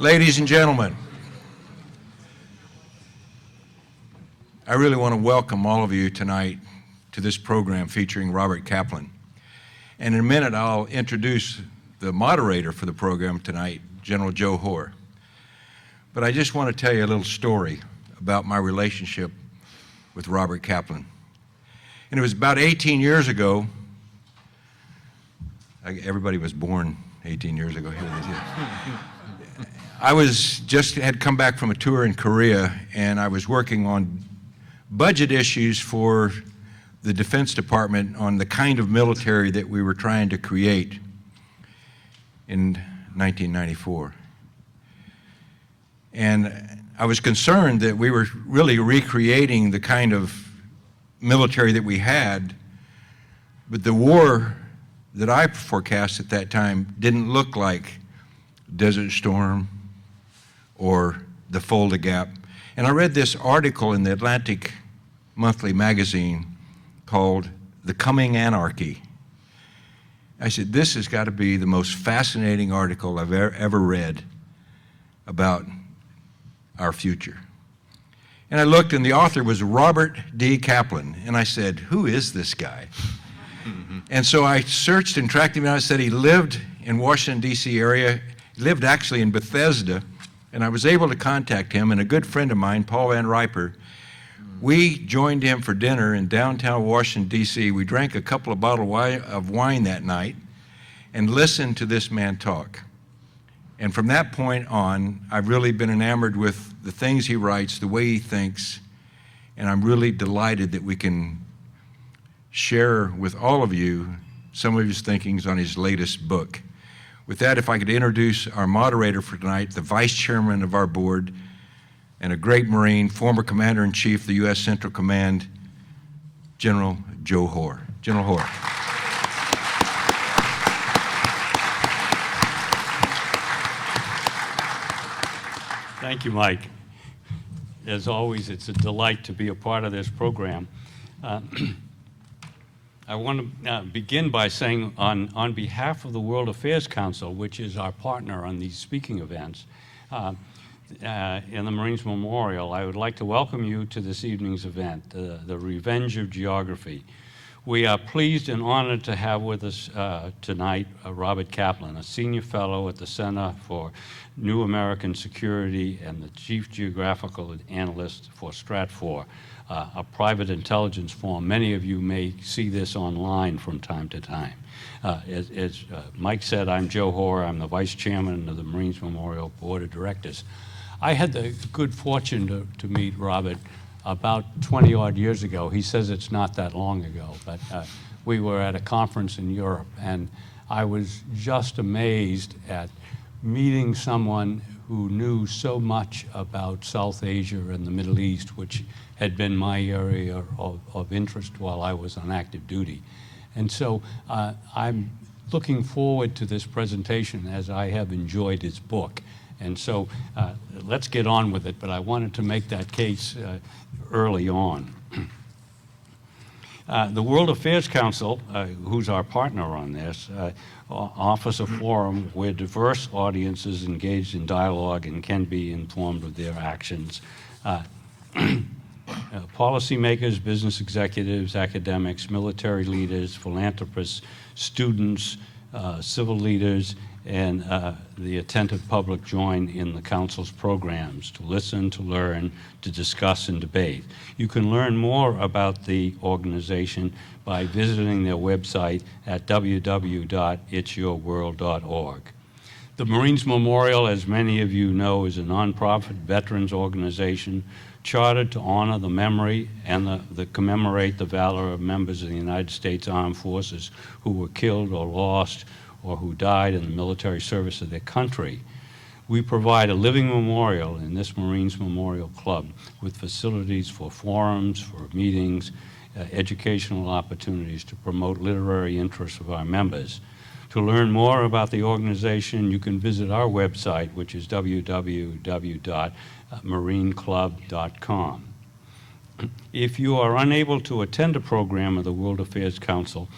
Ladies and gentlemen, I really want to welcome all of you tonight to this program featuring Robert Kaplan. And in a minute, I'll introduce the moderator for the program tonight, General Joe Hoar. But I just want to tell you a little story about my relationship with Robert Kaplan. And it was about 18 years ago. Everybody was born 18 years ago. I had come back from a tour in Korea, and I was working on budget issues for the Defense Department on the kind of military that we were trying to create in 1994. And I was concerned that we were really recreating the kind of military that we had, but the war that I forecast at that time didn't look like Desert Storm or the Fulda Gap. And I read this article in the Atlantic Monthly magazine called The Coming Anarchy. I said, this has got to be the most fascinating article I've ever read about our future. And I looked, and the author was Robert D. Kaplan. And I said, who is this guy? And so I searched and tracked him down. I said he lived in Washington, D.C. area. He lived actually in Bethesda. And I was able to contact him, and a good friend of mine, Paul Van Riper, we joined him for dinner in downtown Washington, D.C. We drank a couple of bottles of wine that night and listened to this man talk. And from that point on, I've really been enamored with the things he writes, the way he thinks, and I'm really delighted that we can share with all of you some of his thinkings on his latest book. With that, if I could introduce our moderator for tonight, the vice chairman of our board, and a great Marine, former commander-in-chief of the U.S. Central Command, General Joe Hoar. General Hoar. Thank you, Mike. As always, it's a delight to be a part of this program. I want to begin by saying on behalf of the World Affairs Council, which is our partner on these speaking events, in the Marines Memorial, I would like to welcome you to this evening's event, the Revenge of Geography. We are pleased and honored to have with us tonight Robert Kaplan, a senior fellow at the Center for New American Security and the chief geographical analyst for Stratfor, a private intelligence firm. Many of you may see this online from time to time. As Mike said, I'm Joe Hoar. I'm the vice chairman of the Marines Memorial Board of Directors. I had the good fortune to meet Robert about 20-odd years ago. He says it's not that long ago, but we were at a conference in Europe, and I was just amazed at meeting someone who knew so much about South Asia and the Middle East, which had been my area of interest while I was on active duty. And so I'm looking forward to this presentation, as I have enjoyed his book. And so let's get on with it, but I wanted to make that case early on. The World Affairs Council, who's our partner on this, offers a forum where diverse audiences engaged in dialogue and can be informed of their actions. Policymakers, business executives, academics, military leaders, philanthropists, students, civil leaders, and the attentive public join in the Council's programs to listen, to learn, to discuss, and debate. You can learn more about the organization by visiting their website at www.itsyourworld.org. The Marines Memorial, as many of you know, is a nonprofit veterans organization chartered to honor the memory and commemorate the valor of members of the United States Armed Forces who were killed or lost or who died in the military service of their country. We provide a living memorial in this Marines Memorial Club with facilities for forums, for meetings, educational opportunities to promote literary interests of our members. To learn more about the organization, you can visit our website, which is www.marineclub.com. If you are unable to attend a program of the World Affairs Council,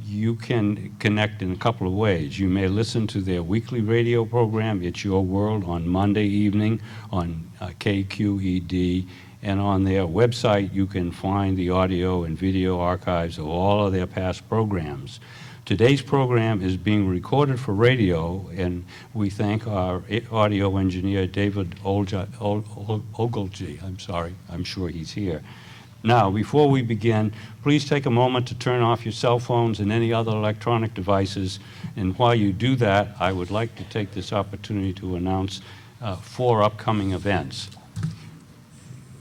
you can connect in a couple of ways. You may listen to their weekly radio program, It's Your World, on Monday evening on KQED, and on their website you can find the audio and video archives of all of their past programs. Today's program is being recorded for radio, and we thank our audio engineer, David Ogilvie. I'm sure he's here. Now, before we begin, please take a moment to turn off your cell phones and any other electronic devices. And while you do that, I would like to take this opportunity to announce 4 upcoming events.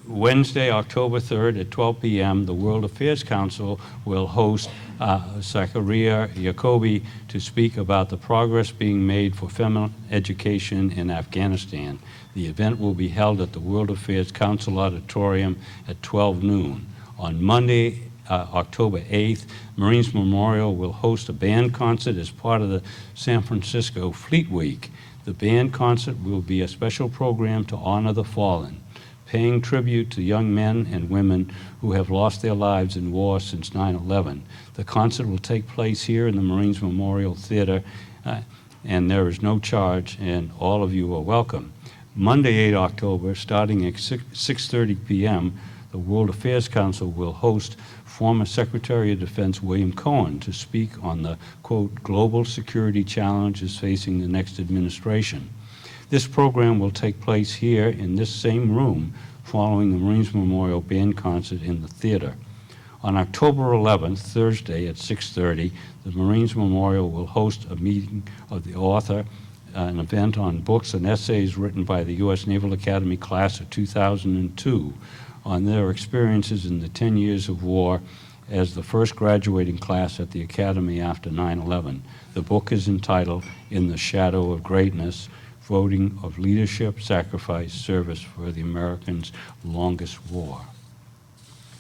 Wednesday, October 3rd at 12 p.m., the World Affairs Council will host Zakaria Yacobi to speak about the progress being made for feminine education in Afghanistan. The event will be held at the World Affairs Council Auditorium at 12 noon. On Monday, October 8th, Marines Memorial will host a band concert as part of the San Francisco Fleet Week. The band concert will be a special program to honor the fallen, paying tribute to young men and women who have lost their lives in war since 9/11. The concert will take place here in the Marines Memorial Theater, and there is no charge, and all of you are welcome. Monday, 8 October, starting at 6:30 p.m., the World Affairs Council will host former Secretary of Defense William Cohen to speak on the, quote, global security challenges facing the next administration. This program will take place here in this same room following the Marines Memorial Band Concert in the theater. On October 11th, Thursday at 6:30, the Marines Memorial will host a meeting of the author, an event on books and essays written by the U.S. Naval Academy class of 2002 on their experiences in the 10 years of war as the first graduating class at the Academy after 9/11. The book is entitled In the Shadow of Greatness, Voting of Leadership, Sacrifice, Service for the Americans' Longest War.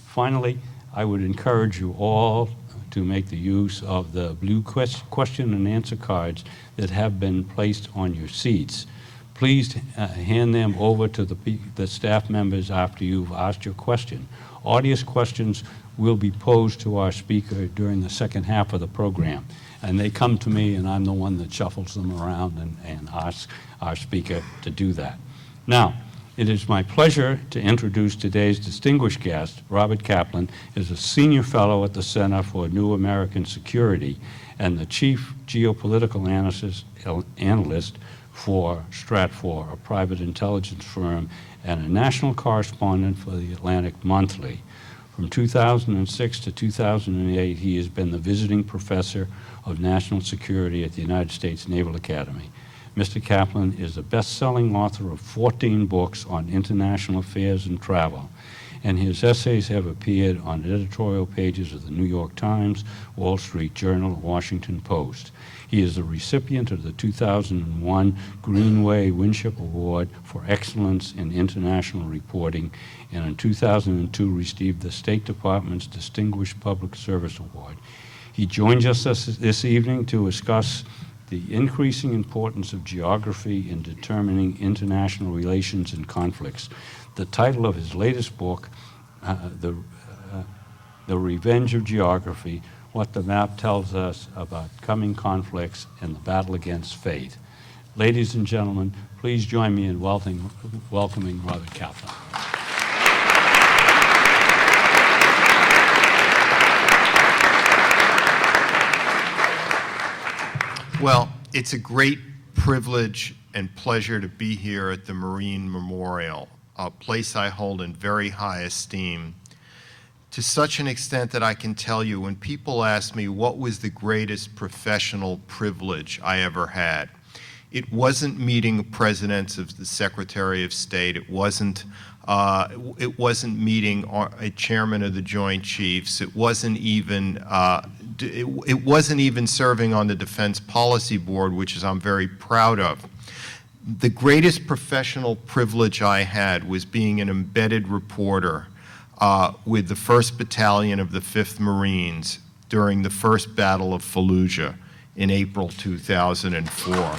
Finally, I would encourage you all to make the use of the blue question and answer cards that have been placed on your seats. Please hand them over to the staff members after you've asked your question. Audience questions will be posed to our speaker during the second half of the program, and they come to me, and I'm the one that shuffles them around and asks our speaker to do that. Now, it is my pleasure to introduce today's distinguished guest. Robert Kaplan is a senior fellow at the Center for New American Security and the chief geopolitical analyst for Stratfor, a private intelligence firm, and a national correspondent for the Atlantic Monthly. From 2006 to 2008, he has been the visiting professor of national security at the United States Naval Academy. Mr. Kaplan is a best-selling author of 14 books on international affairs and travel, and his essays have appeared on editorial pages of the New York Times, Wall Street Journal, and Washington Post. He is a recipient of the 2001 Greenway Winship Award for Excellence in International Reporting, and in 2002 received the State Department's Distinguished Public Service Award. He joins us this evening to discuss the increasing importance of geography in determining international relations and conflicts. The title of his latest book, The Revenge of Geography, What the Map Tells Us About Coming Conflicts and the Battle Against Fate. Ladies and gentlemen, please join me in welcoming Robert Kaplan. Well, it's a great privilege and pleasure to be here at the Marine Memorial, a place I hold in very high esteem, to such an extent that I can tell you when people ask me what was the greatest professional privilege I ever had, it wasn't meeting presidents of the Secretary of State, it wasn't meeting a chairman of the Joint Chiefs, it wasn't even serving on the Defense Policy Board, which I'm very proud of. The greatest professional privilege I had was being an embedded reporter with the 1st Battalion of the 5th Marines during the first Battle of Fallujah in April 2004.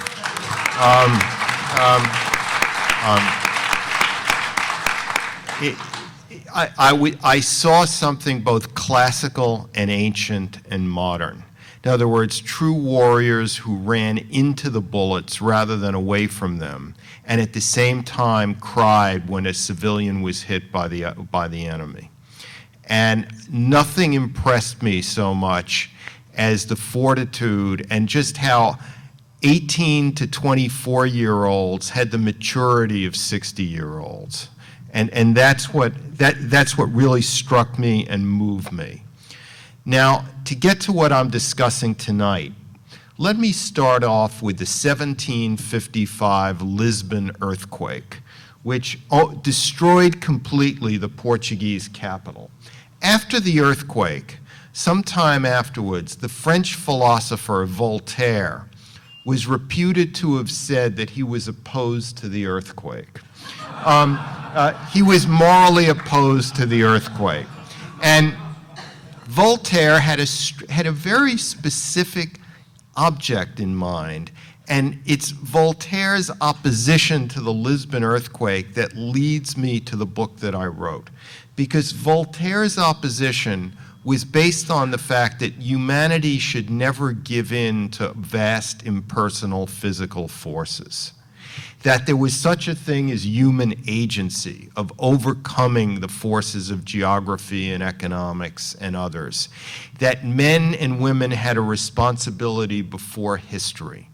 I saw something both classical and ancient and modern. In other words, true warriors who ran into the bullets rather than away from them, and at the same time cried when a civilian was hit by the enemy. And nothing impressed me so much as the fortitude and just how 18 to 24-year-olds had the maturity of 60-year-olds. And that's what really struck me and moved me. Now, to get to what I'm discussing tonight, let me start off with the 1755 Lisbon earthquake, which destroyed completely the Portuguese capital. After the earthquake, sometime afterwards, the French philosopher Voltaire was reputed to have said that he was opposed to the earthquake. He was morally opposed to the earthquake. And Voltaire had a very specific object in mind, and it's Voltaire's opposition to the Lisbon earthquake that leads me to the book that I wrote. Because Voltaire's opposition was based on the fact that humanity should never give in to vast impersonal physical forces. That there was such a thing as human agency of overcoming the forces of geography and economics and others. That men and women had a responsibility before history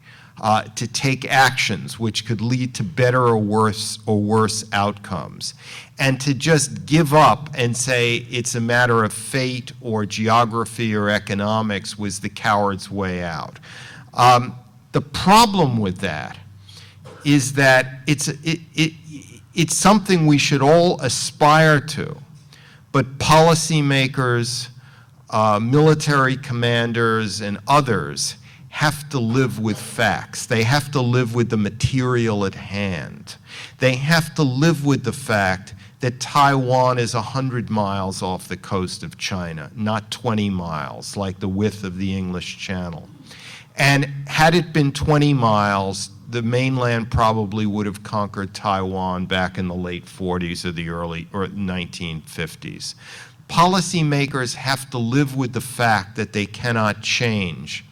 to take actions which could lead to better or worse outcomes. And to just give up and say it's a matter of fate or geography or economics was the coward's way out. The problem with that is that it's something we should all aspire to, but policymakers, military commanders, and others have to live with facts. They have to live with the material at hand. They have to live with the fact that Taiwan is 100 miles off the coast of China, not 20 miles, like the width of the English Channel. And had it been 20 miles, the mainland probably would have conquered Taiwan back in the late 40s or the early or 1950s. Policymakers have to live with the fact that they cannot change,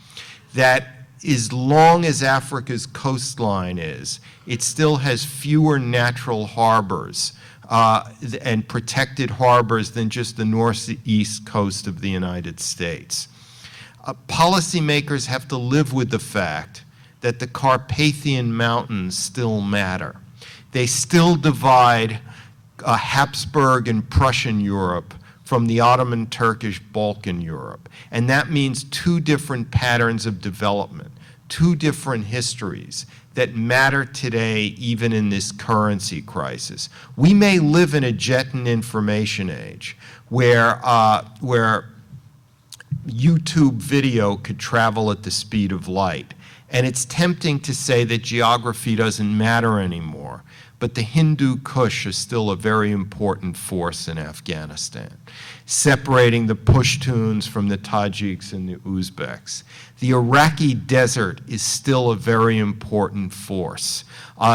that as long as Africa's coastline is, it still has fewer natural harbors and protected harbors than just the northeast coast of the United States. Policymakers have to live with the fact that the Carpathian Mountains still matter. They still divide Habsburg and Prussian Europe from the Ottoman Turkish Balkan Europe. And that means two different patterns of development, two different histories that matter today even in this currency crisis. We may live in a jet and information age where YouTube video could travel at the speed of light. And it's tempting to say that geography doesn't matter anymore, but the Hindu Kush is still a very important force in Afghanistan, separating the Pashtuns from the Tajiks and the Uzbeks. The Iraqi desert is still a very important force,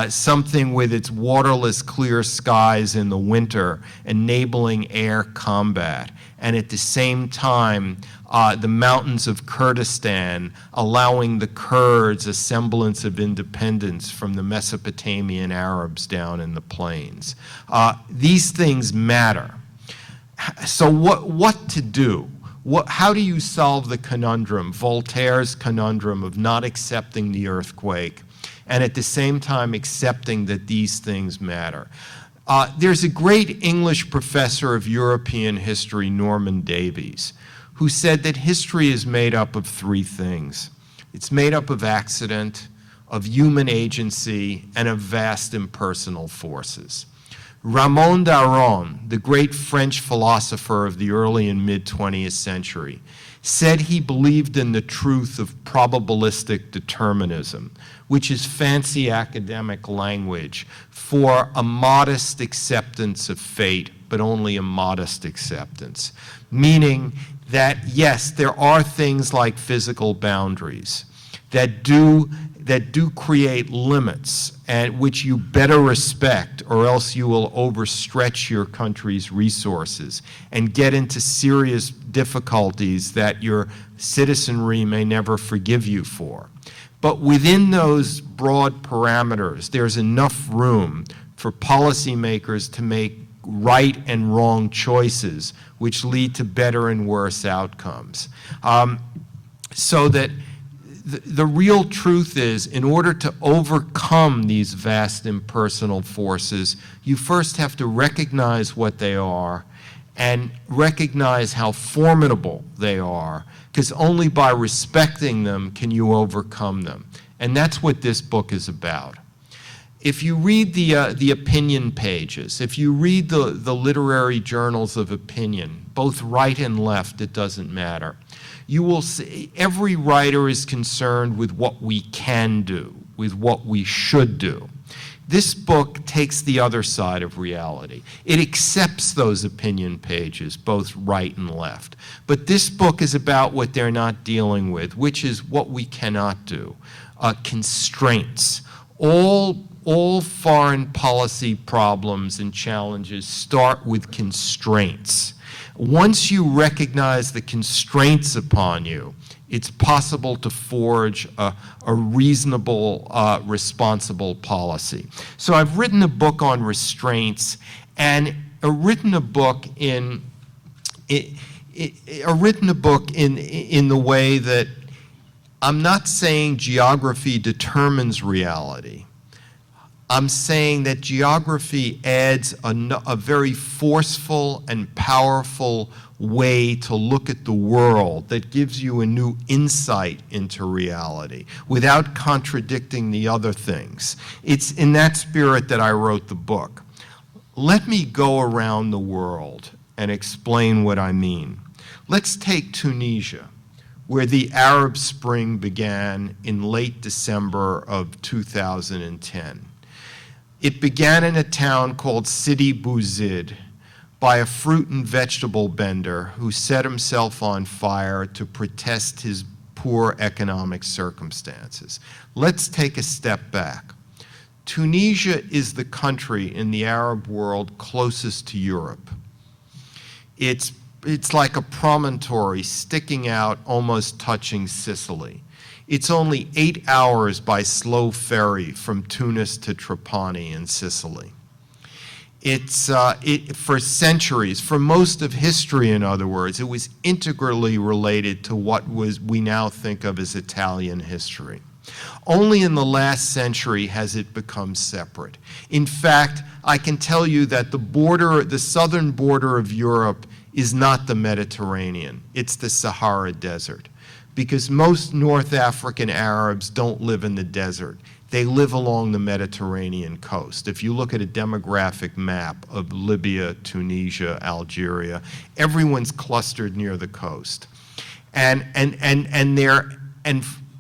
something with its waterless clear skies in the winter, enabling air combat, and at the same time, the mountains of Kurdistan allowing the Kurds a semblance of independence from the Mesopotamian Arabs down in the plains. These things matter. So what to do? How do you solve the conundrum, Voltaire's conundrum of not accepting the earthquake and at the same time accepting that these things matter? There's a great English professor of European history, Norman Davies, who said that history is made up of three things. It's made up of accident, of human agency, and of vast impersonal forces. Raymond Aron, the great French philosopher of the early and mid-20th century, said he believed in the truth of probabilistic determinism, which is fancy academic language for a modest acceptance of fate, but only a modest acceptance, meaning that, yes, there are things like physical boundaries that that do create limits and which you better respect, or else you will overstretch your country's resources and get into serious difficulties that your citizenry may never forgive you for. But within those broad parameters, there's enough room for policymakers to make right and wrong choices, which lead to better and worse outcomes. So that the real truth is, in order to overcome these vast impersonal forces, you first have to recognize what they are and recognize how formidable they are, because only by respecting them can you overcome them. And that's what this book is about. If you read the opinion pages, if you read the literary journals of opinion, both right and left, it doesn't matter, you will see every writer is concerned with what we can do, with what we should do. This book takes the other side of reality. It accepts those opinion pages, both right and left. But this book is about what they're not dealing with, which is what we cannot do. Constraints. All foreign policy problems and challenges start with constraints. Once you recognize the constraints upon you, it's possible to forge a reasonable, responsible policy. So I've written a book on restraints, and written a book in the way that I'm not saying geography determines reality. I'm saying that geography adds a very forceful and powerful way to look at the world that gives you a new insight into reality without contradicting the other things. It's in that spirit that I wrote the book. Let me go around the world and explain what I mean. Let's take Tunisia, where the Arab Spring began in late December of 2010. It began in a town called Sidi Bouzid by a fruit and vegetable vendor who set himself on fire to protest his poor economic circumstances. Let's take a step back. Tunisia is the country in the Arab world closest to Europe. It's like a promontory sticking out, almost touching Sicily. It's only 8 hours by slow ferry from Tunis to Trapani in Sicily. For centuries, for most of history, in other words, it was integrally related to what we now think of as Italian history. Only in the last century has it become separate. In fact, I can tell you that the southern border of Europe is not the Mediterranean, it's the Sahara Desert. Because most North African Arabs don't live in the desert. They live along the Mediterranean coast. If you look at a demographic map of Libya, Tunisia, Algeria, everyone's clustered near the coast.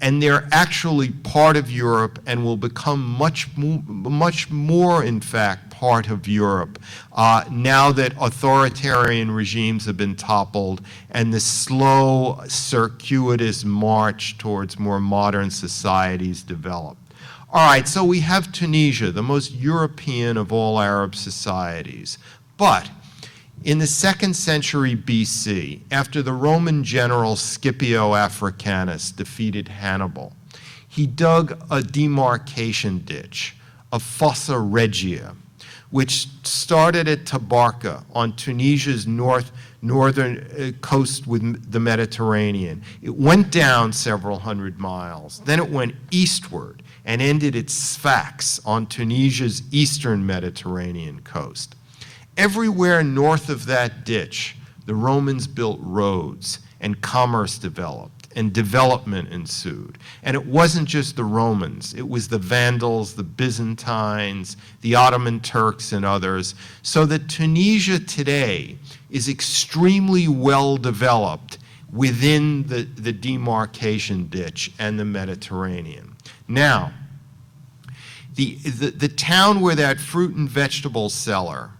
And they're actually part of Europe and will become much more, in fact, part of Europe now that authoritarian regimes have been toppled and the slow, circuitous march towards more modern societies developed. All right, so we have Tunisia, the most European of all Arab societies. But in the 2nd century BC, after the Roman general Scipio Africanus defeated Hannibal, he dug a demarcation ditch, a fossa regia, which started at Tabarka on Tunisia's northern coast with the Mediterranean. It went down several hundred miles. Then it went eastward and ended at Sfax on Tunisia's eastern Mediterranean coast. Everywhere north of that ditch, the Romans built roads and commerce developed and development ensued. And it wasn't just the Romans, it was the Vandals, the Byzantines, the Ottoman Turks and others, so that Tunisia today is extremely well developed within the demarcation ditch and the Mediterranean. Now, the town where that fruit and vegetable seller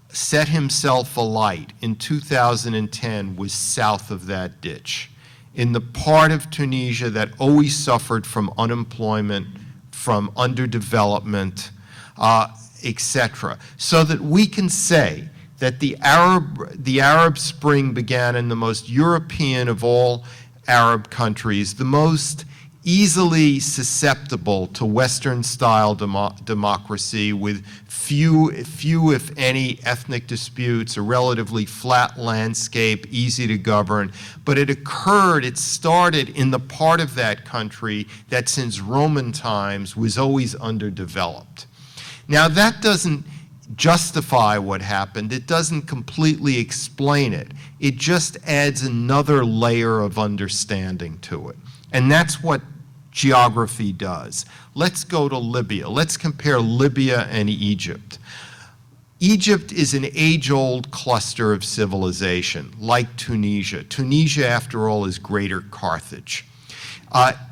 set himself alight in 2010 was south of that ditch. in the part of Tunisia that always suffered from unemployment, from underdevelopment, etc., so that we can say that the Arab Spring began in the most European of all Arab countries, the most easily susceptible to Western-style democracy, with few, if any, ethnic disputes, a relatively flat landscape, easy to govern. But it started in the part of that country that since Roman times was always underdeveloped. Now, that doesn't justify what happened. It doesn't completely explain it. It just adds another layer of understanding to it. And that's what geography does. Let's go to Libya. Let's compare Libya and Egypt. Egypt is an age-old cluster of civilization, like Tunisia. Tunisia, after all, is Greater Carthage.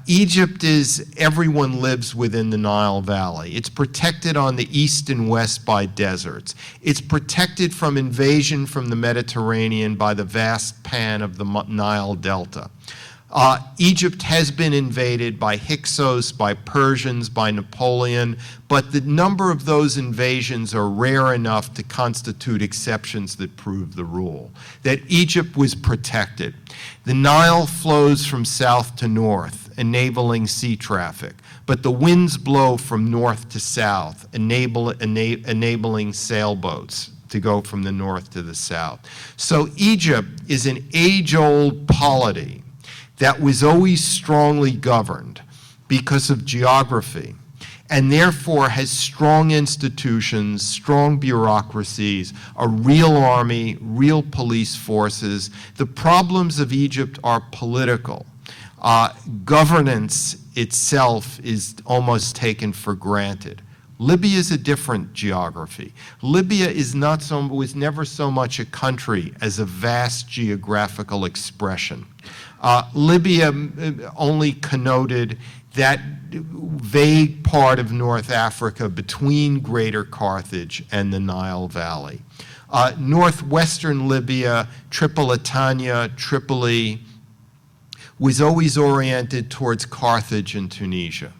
Egypt is, everyone lives within the Nile Valley. It's protected on the east and west by deserts. It's protected from invasion from the Mediterranean by the vast pan of the Nile Delta. Egypt has been invaded by Hyksos, by Persians, by Napoleon, but the number of those invasions are rare enough to constitute exceptions that prove the rule, that Egypt was protected. The Nile flows from south to north, enabling sea traffic, but the winds blow from north to south, enabling sailboats to go from the north to the south. So Egypt is an age-old polity that was always strongly governed because of geography, and therefore has strong institutions, strong bureaucracies, a real army, real police forces. The problems of Egypt are political. Governance itself is almost taken for granted. Libya is a different geography. Libya was never so much a country as a vast geographical expression. Libya only connoted that vague part of North Africa between Greater Carthage and the Nile Valley. Northwestern Libya, Tripolitania, Tripoli, was always oriented towards Carthage and Tunisia.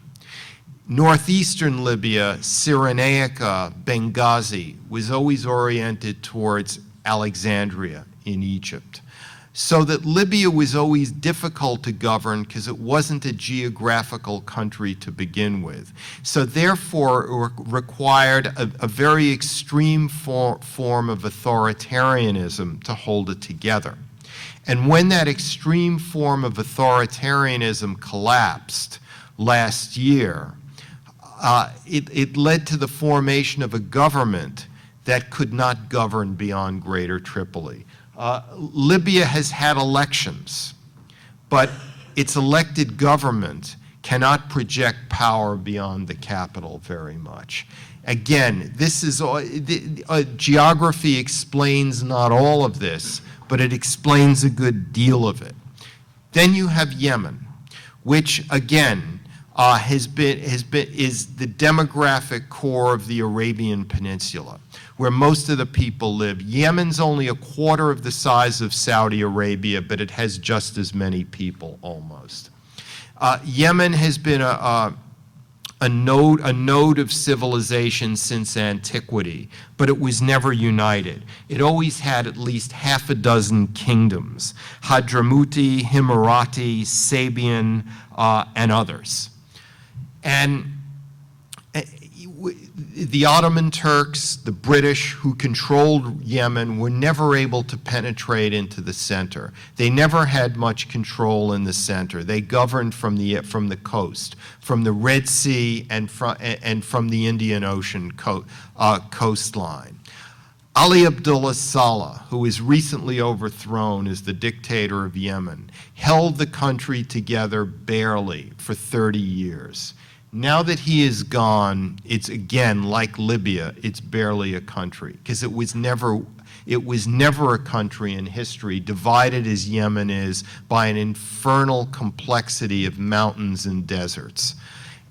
Northeastern Libya, Cyrenaica, Benghazi, was always oriented towards Alexandria in Egypt. So that Libya was always difficult to govern because it wasn't a geographical country to begin with. So therefore, it required a very extreme form of authoritarianism to hold it together. And when that extreme form of authoritarianism collapsed last year, it led to the formation of a government that could not govern beyond Greater Tripoli. Libya has had elections, but its elected government cannot project power beyond the capital very much. Again, this is geography explains not all of this, but it explains a good deal of it. Then you have Yemen, which again is the demographic core of the Arabian Peninsula, where most of the people live. Yemen's only a quarter of the size of Saudi Arabia, but it has just as many people almost. Yemen has been a node of civilization since antiquity, but it was never united. It always had at least half a dozen kingdoms: Hadramuti, Himyarati, Sabian, and others. And the Ottoman Turks, the British, who controlled Yemen, were never able to penetrate into the center. They never had much control in the center. They governed from the coast, from the Red Sea and from the Indian Ocean coastline. Ali Abdullah Saleh, who was recently overthrown as the dictator of Yemen, held the country together barely for 30 years. Now that he is gone, it's again like Libya, it's barely a country, because it was never a country in history, divided as Yemen is by an infernal complexity of mountains and deserts.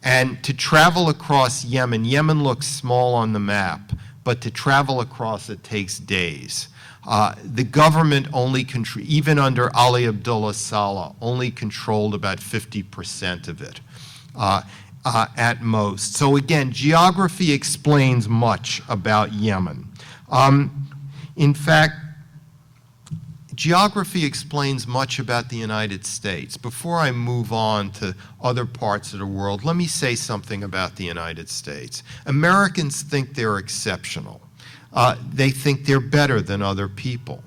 And to travel across Yemen, Yemen looks small on the map, but to travel across it takes days. The government only, even under Ali Abdullah Saleh, only controlled about 50% of it at most. So again, geography explains much about Yemen. In fact, geography explains much about the United States. Before I move on to other parts of the world, let me say something about the United States. Americans think they're exceptional. They think they're better than other people.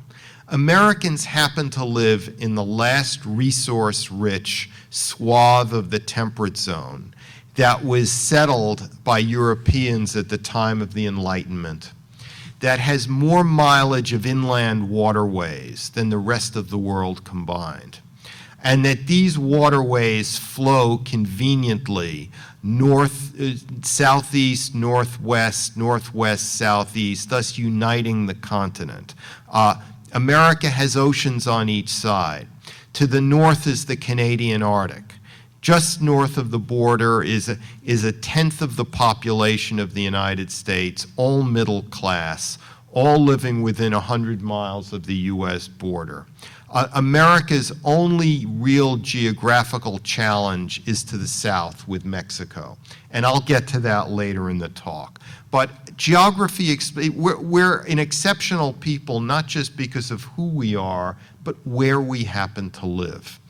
Americans happen to live in the last resource-rich swath of the temperate zone that was settled by Europeans at the time of the Enlightenment, that has more mileage of inland waterways than the rest of the world combined, and that these waterways flow conveniently north, southeast, northwest, northwest, southeast, thus uniting the continent. America has oceans on each side. To the north is the Canadian Arctic. Just north of the border is a tenth of the population of the United States, all middle class, all living within 100 miles of the US border. America's only real geographical challenge is to the south with Mexico, and I'll get to that later in the talk. But geography, we're an exceptional people, not just because of who we are, but where we happen to live.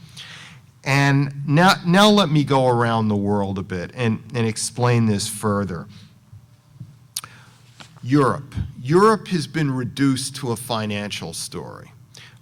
And now let me go around the world a bit and explain this further. Europe. Europe has been reduced to a financial story,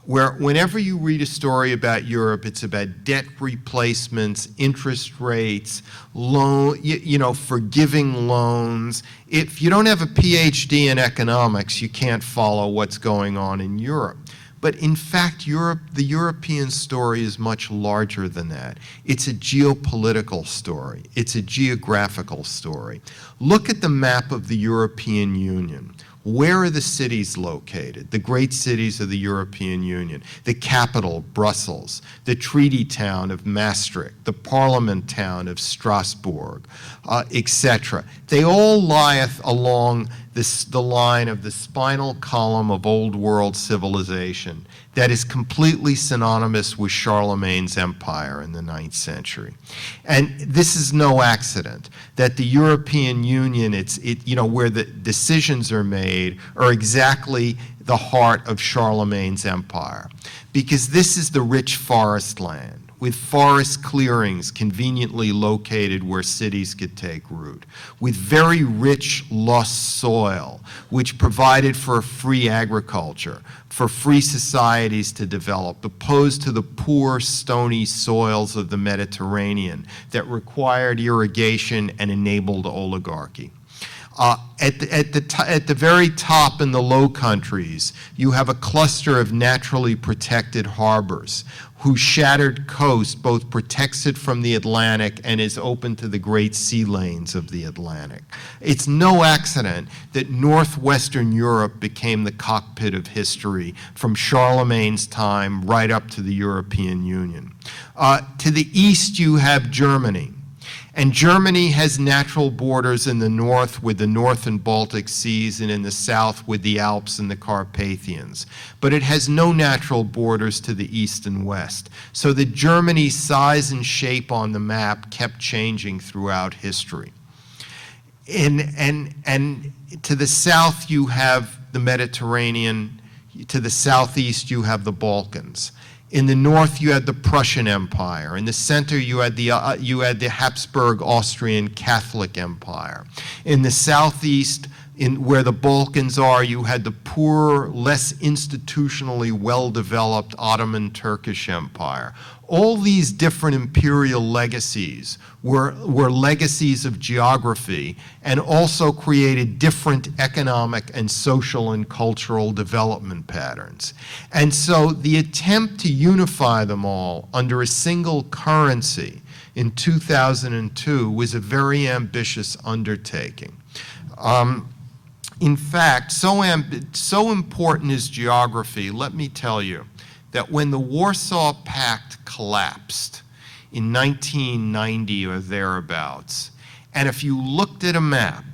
where whenever you read a story about Europe, it's about debt replacements, interest rates, forgiving loans. If you don't have a PhD in economics, you can't follow what's going on in Europe. But in fact, the European story is much larger than that. It's a geopolitical story. It's a geographical story. Look at the map of the European Union. Where are the cities located? The great cities of the European Union. The capital, Brussels. The treaty town of Maastricht. The parliament town of Strasbourg, etc. They all lie along the line of the spinal column of old world civilization that is completely synonymous with Charlemagne's empire in the 9th century. And this is no accident that the European Union, where the decisions are made, are exactly the heart of Charlemagne's empire, because this is the rich forest land, with forest clearings conveniently located where cities could take root, with very rich, lush soil, which provided for a free agriculture, for free societies to develop, opposed to the poor, stony soils of the Mediterranean that required irrigation and enabled oligarchy. At the very top in the Low Countries, you have a cluster of naturally protected harbors whose shattered coast both protects it from the Atlantic and is open to the great sea lanes of the Atlantic. It's no accident that northwestern Europe became the cockpit of history from Charlemagne's time right up to the European Union. To the east, you have Germany. And Germany has natural borders in the north with the North and Baltic Seas, and in the south with the Alps and the Carpathians. But it has no natural borders to the east and west. So that Germany's size and shape on the map kept changing throughout history. And to the south you have the Mediterranean, to the southeast you have the Balkans. In the north, you had the Prussian Empire. In the center, you had the Habsburg Austrian Catholic Empire. In the southeast, where the Balkans are, you had the poorer, less institutionally well-developed Ottoman Turkish Empire. All these different imperial legacies were legacies of geography and also created different economic and social and cultural development patterns. And so the attempt to unify them all under a single currency in 2002 was a very ambitious undertaking. In fact, so important is geography, let me tell you, that when the Warsaw Pact collapsed in 1990 or thereabouts, and if you looked at a map,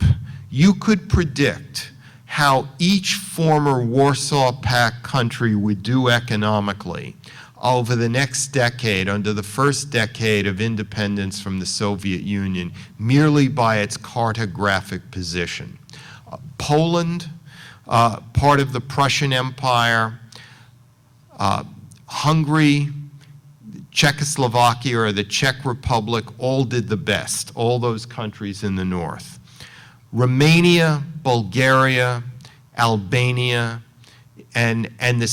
you could predict how each former Warsaw Pact country would do economically over the next decade, under the first decade of independence from the Soviet Union, merely by its cartographic position. Poland, part of the Prussian Empire, Hungary, Czechoslovakia, or the Czech Republic, all did the best, all those countries in the north. Romania, Bulgaria, Albania, and the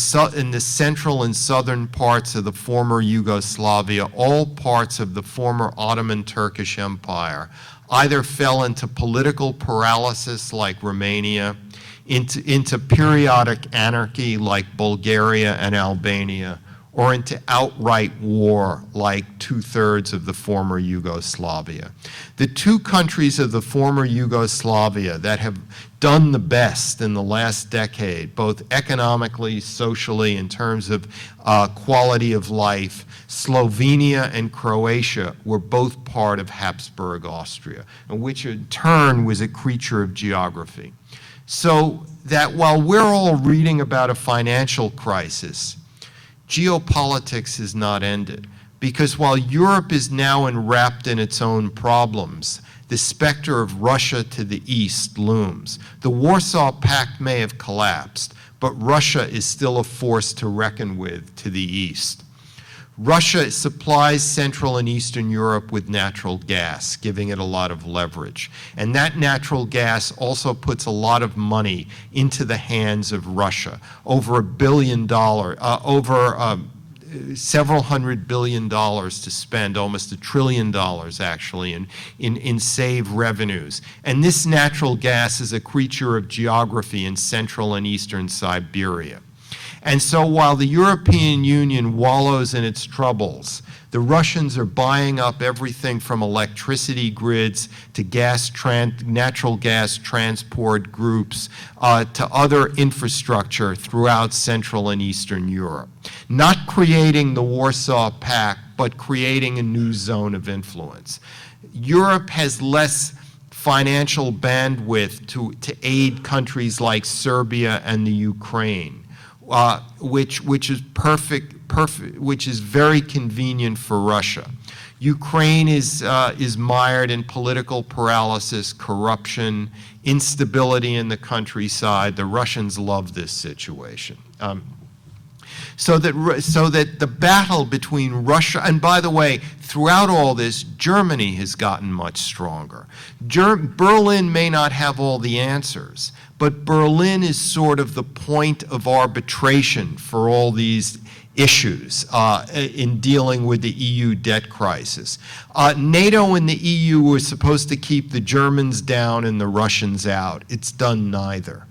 central and southern parts of the former Yugoslavia, all parts of the former Ottoman Turkish Empire, either fell into political paralysis like Romania, into periodic anarchy like Bulgaria and Albania, or into outright war like 2/3 of the former Yugoslavia. The two countries of the former Yugoslavia that have done the best in the last decade, both economically, socially, in terms of quality of life, Slovenia and Croatia were both part of Habsburg Austria, which in turn was a creature of geography. So that while we're all reading about a financial crisis, geopolitics is not ended, because while Europe is now enwrapped in its own problems, the specter of Russia to the east looms. The Warsaw Pact may have collapsed, but Russia is still a force to reckon with to the east. Russia supplies Central and Eastern Europe with natural gas, giving it a lot of leverage. And that natural gas also puts a lot of money into the hands of Russia, over $1 billion, several $100 billion to spend, almost $1 trillion actually, in save revenues. And this natural gas is a creature of geography in Central and Eastern Siberia. And so while the European Union wallows in its troubles, the Russians are buying up everything from electricity grids to natural gas transport groups to other infrastructure throughout Central and Eastern Europe. Not creating the Warsaw Pact, but creating a new zone of influence. Europe has less financial bandwidth to aid countries like Serbia and the Ukraine. Which is very convenient for Russia. Ukraine is mired in political paralysis, corruption, instability in the countryside. The Russians love this situation. So that the battle between Russia, and by the way, throughout all this, Germany has gotten much stronger. Berlin may not have all the answers, but Berlin is sort of the point of arbitration for all these issues in dealing with the EU debt crisis. NATO and the EU were supposed to keep the Germans down and the Russians out. It's done neither.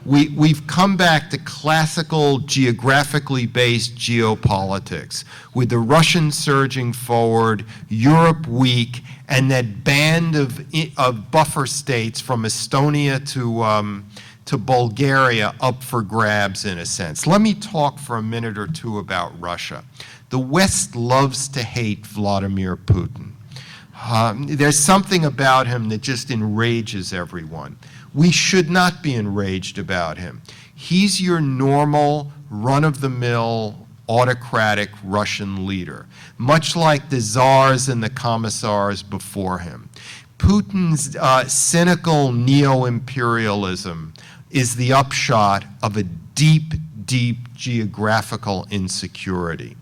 We've come back to classical, geographically based geopolitics, with the Russians surging forward, Europe weak, and that band of buffer states from Estonia to Bulgaria up for grabs, in a sense. Let me talk for a minute or two about Russia. The West loves to hate Vladimir Putin. There's something about him that just enrages everyone. We should not be enraged about him. He's your normal, run-of-the-mill, autocratic Russian leader, much like the czars and the commissars before him. Putin's cynical neo-imperialism is the upshot of a deep, deep geographical insecurity.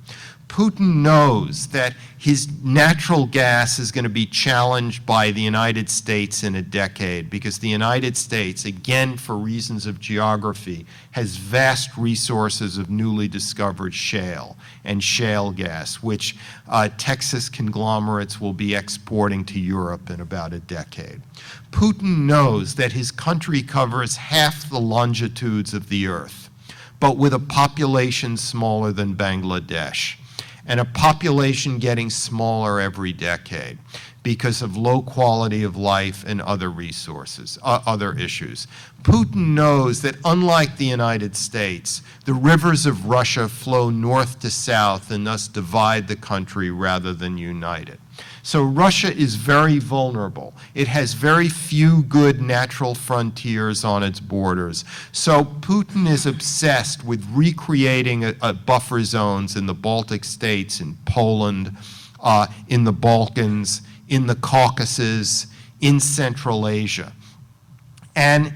Putin knows that his natural gas is going to be challenged by the United States in a decade, because the United States, again for reasons of geography, has vast resources of newly discovered shale and shale gas, which Texas conglomerates will be exporting to Europe in about a decade. Putin knows that his country covers half the longitudes of the earth, but with a population smaller than Bangladesh, and a population getting smaller every decade because of low quality of life and other resources, other issues. Putin knows that unlike the United States, the rivers of Russia flow north to south and thus divide the country rather than unite it. So Russia is very vulnerable. It has very few good natural frontiers on its borders. So Putin is obsessed with recreating buffer zones in the Baltic states, in Poland, in the Balkans, in the Caucasus, in Central Asia. And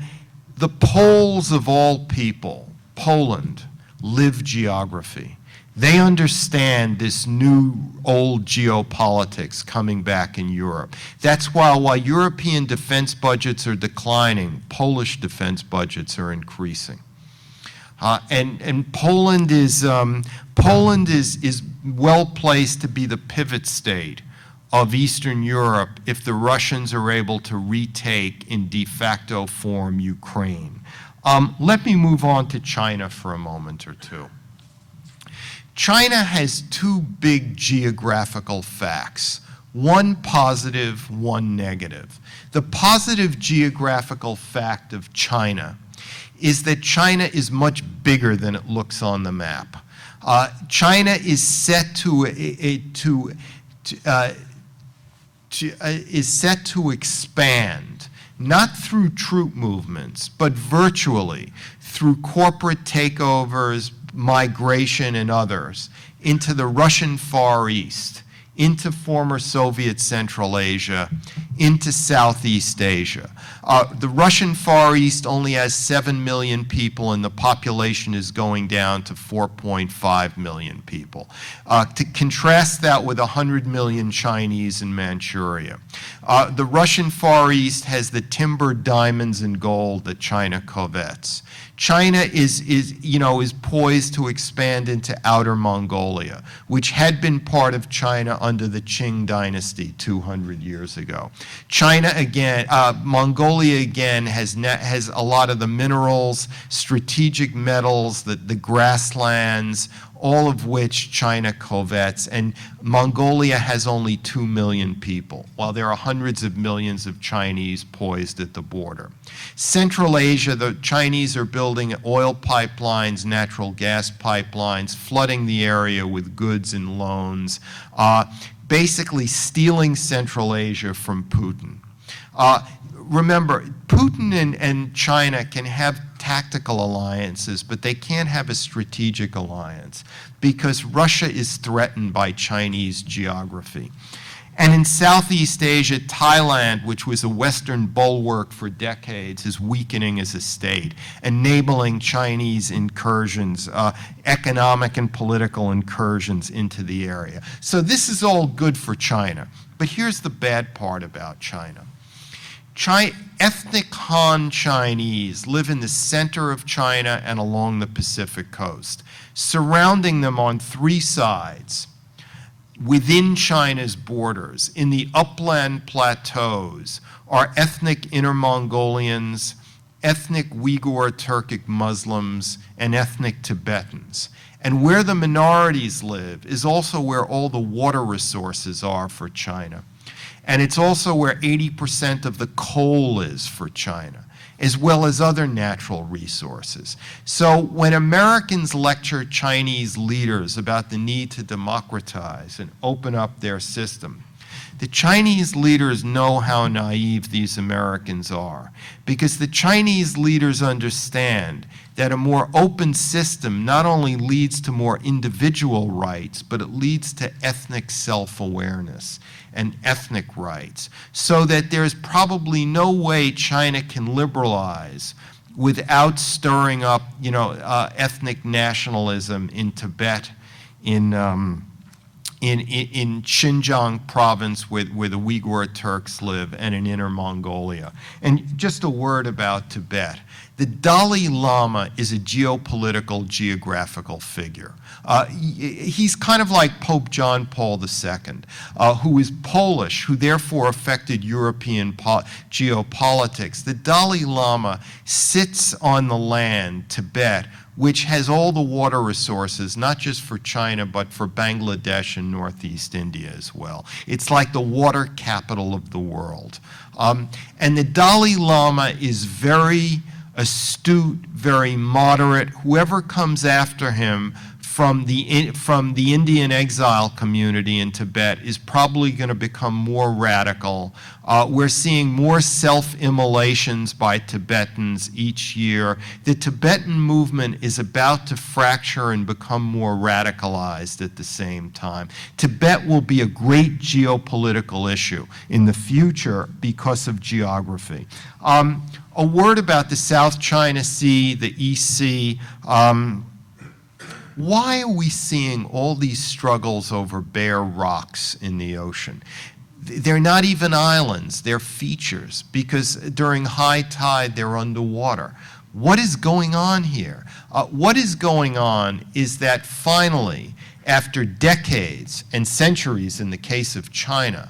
the Poles of all people, Poland, live geography. They understand this new old geopolitics coming back in Europe. That's why while European defense budgets are declining, Polish defense budgets are increasing. And Poland is well placed to be the pivot state of Eastern Europe if the Russians are able to retake in de facto form Ukraine. Let me move on to China for a moment or two. China has two big geographical facts, one positive, one negative. The positive geographical fact of China is that China is much bigger than it looks on the map. China is set to expand, not through troop movements, but virtually through corporate takeovers, migration, and others, into the Russian Far East, into former Soviet Central Asia, into Southeast Asia. The Russian Far East only has 7 million people, and the population is going down to 4.5 million people. To contrast that with 100 million Chinese in Manchuria. The Russian Far East has the timber, diamonds, and gold that China covets. China is poised to expand into Outer Mongolia, which had been part of China under the Qing dynasty 200 years ago. China again, Mongolia again has a lot of the minerals, strategic metals, the grasslands, all of which China covets, and Mongolia has only 2 million people, while there are hundreds of millions of Chinese poised at the border. Central Asia, the Chinese are building oil pipelines, natural gas pipelines, flooding the area with goods and loans, basically stealing Central Asia from Putin. Remember, Putin and China can have tactical alliances, but they can't have a strategic alliance because Russia is threatened by Chinese geography. And in Southeast Asia, Thailand, which was a Western bulwark for decades, is weakening as a state, enabling Chinese incursions, economic and political incursions into the area. So this is all good for China. But here's the bad part about China. Ethnic Han Chinese live in the center of China and along the Pacific coast. Surrounding them on 3 sides, within China's borders, in the upland plateaus, are ethnic Inner Mongolians, ethnic Uyghur Turkic Muslims, and ethnic Tibetans. And where the minorities live is also where all the water resources are for China. And it's also where 80% of the coal is for China, as well as other natural resources. So when Americans lecture Chinese leaders about the need to democratize and open up their system, the Chinese leaders know how naive these Americans are, because the Chinese leaders understand that a more open system not only leads to more individual rights, but it leads to ethnic self-awareness and ethnic rights, so that there's probably no way China can liberalize without stirring up, ethnic nationalism in Tibet, in Xinjiang province where the Uyghur Turks live, and in Inner Mongolia. And just a word about Tibet. The Dalai Lama is a geopolitical, geographical figure. He's kind of like Pope John Paul II, who is Polish, who therefore affected European geopolitics. The Dalai Lama sits on the land, Tibet, which has all the water resources, not just for China, but for Bangladesh and Northeast India as well. It's like the water capital of the world. And the Dalai Lama is very astute, very moderate. Whoever comes after him from the Indian exile community in Tibet is probably going to become more radical. We're seeing more self-immolations by Tibetans each year. The Tibetan movement is about to fracture and become more radicalized at the same time. Tibet will be a great geopolitical issue in the future because of geography. A word about the South China Sea, the East Sea. Why are we seeing all these struggles over bare rocks in the ocean? They're not even islands, they're features, because during high tide they're underwater. What is going on here? What is going on is that finally, after decades and centuries in the case of China,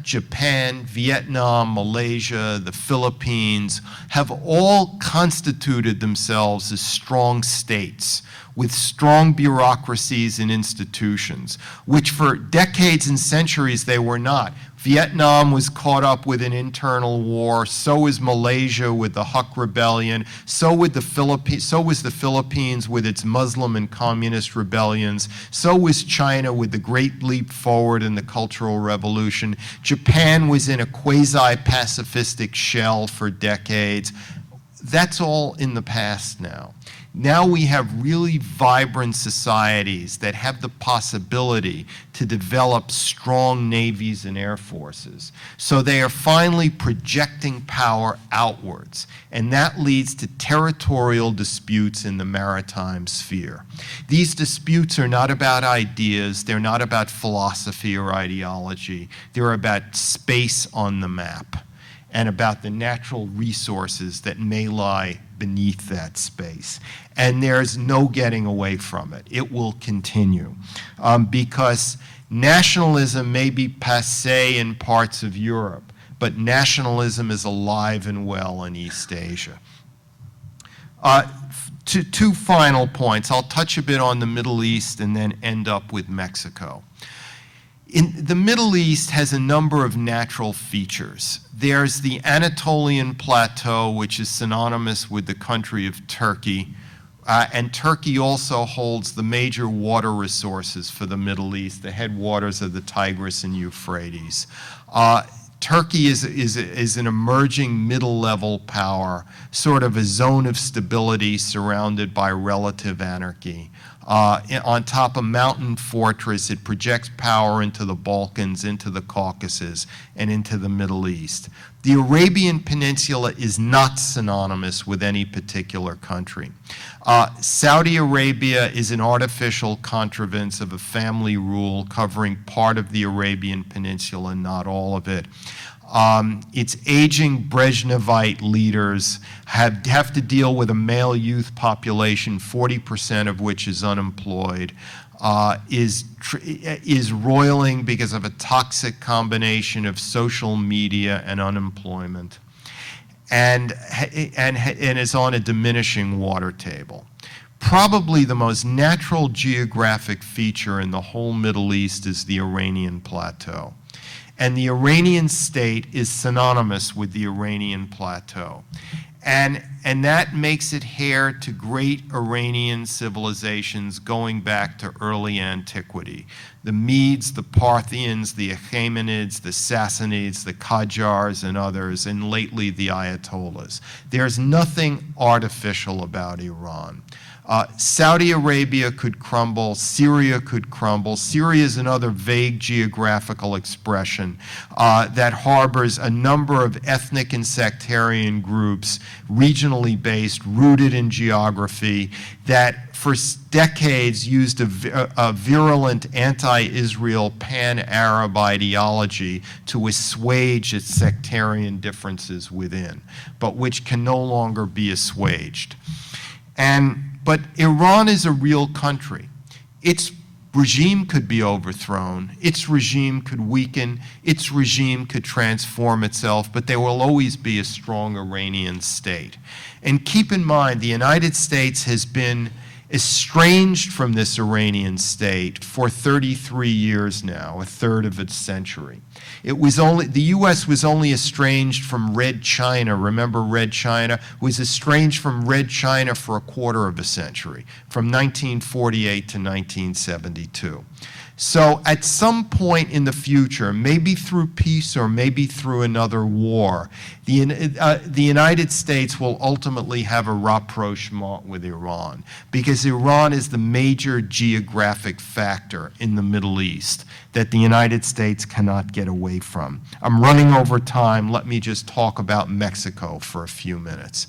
Japan, Vietnam, Malaysia, the Philippines have all constituted themselves as strong states with strong bureaucracies and institutions, which for decades and centuries they were not. Vietnam was caught up with an internal war, so is Malaysia with the Huk Rebellion, so was the Philippines with its Muslim and communist rebellions, so was China with the Great Leap Forward and the Cultural Revolution. Japan was in a quasi-pacifistic shell for decades. That's all in the past now. Now we have really vibrant societies that have the possibility to develop strong navies and air forces. So they are finally projecting power outwards, and that leads to territorial disputes in the maritime sphere. These disputes are not about ideas, they're not about philosophy or ideology, they're about space on the map and about the natural resources that may lie beneath that space. And there's no getting away from it. It will continue because nationalism may be passé in parts of Europe, but nationalism is alive and well in East Asia. Two final points. I'll touch a bit on the Middle East and then end up with Mexico. The Middle East has a number of natural features. There's the Anatolian Plateau, which is synonymous with the country of Turkey, and Turkey also holds the major water resources for the Middle East, the headwaters of the Tigris and Euphrates. Turkey is an emerging middle-level power, sort of a zone of stability surrounded by relative anarchy. On top of mountain fortress, it projects power into the Balkans, into the Caucasus, and into the Middle East. The Arabian Peninsula is not synonymous with any particular country. Saudi Arabia is an artificial contrivance of a family rule covering part of the Arabian Peninsula, not all of it. Its aging Brezhnevite leaders have to deal with a male youth population, 40% of which is unemployed, is roiling because of a toxic combination of social media and unemployment, and is on a diminishing water table. Probably the most natural geographic feature in the whole Middle East is the Iranian Plateau. And the Iranian state is synonymous with the Iranian Plateau. And that makes it heir to great Iranian civilizations going back to early antiquity. The Medes, the Parthians, the Achaemenids, the Sassanids, the Qajars, and others, and lately the Ayatollahs. There's nothing artificial about Iran. Saudi Arabia could crumble, Syria could crumble. Syria is another vague geographical expression that harbors a number of ethnic and sectarian groups, regionally based, rooted in geography, that for decades used a virulent anti-Israel pan-Arab ideology to assuage its sectarian differences within, but which can no longer be assuaged. But Iran is a real country. Its regime could be overthrown. Its regime could weaken. Its regime could transform itself, but there will always be a strong Iranian state. And keep in mind, the United States has been estranged from this Iranian state for 33 years now, a third of its century. The U.S. was only estranged from Red China. Remember Red China? Was estranged from Red China for a quarter of a century, from 1948 to 1972. So at some point in the future, maybe through peace or maybe through another war, the United States will ultimately have a rapprochement with Iran, because Iran is the major geographic factor in the Middle East that the United States cannot get away from. I'm running over time. Let me just talk about Mexico for a few minutes.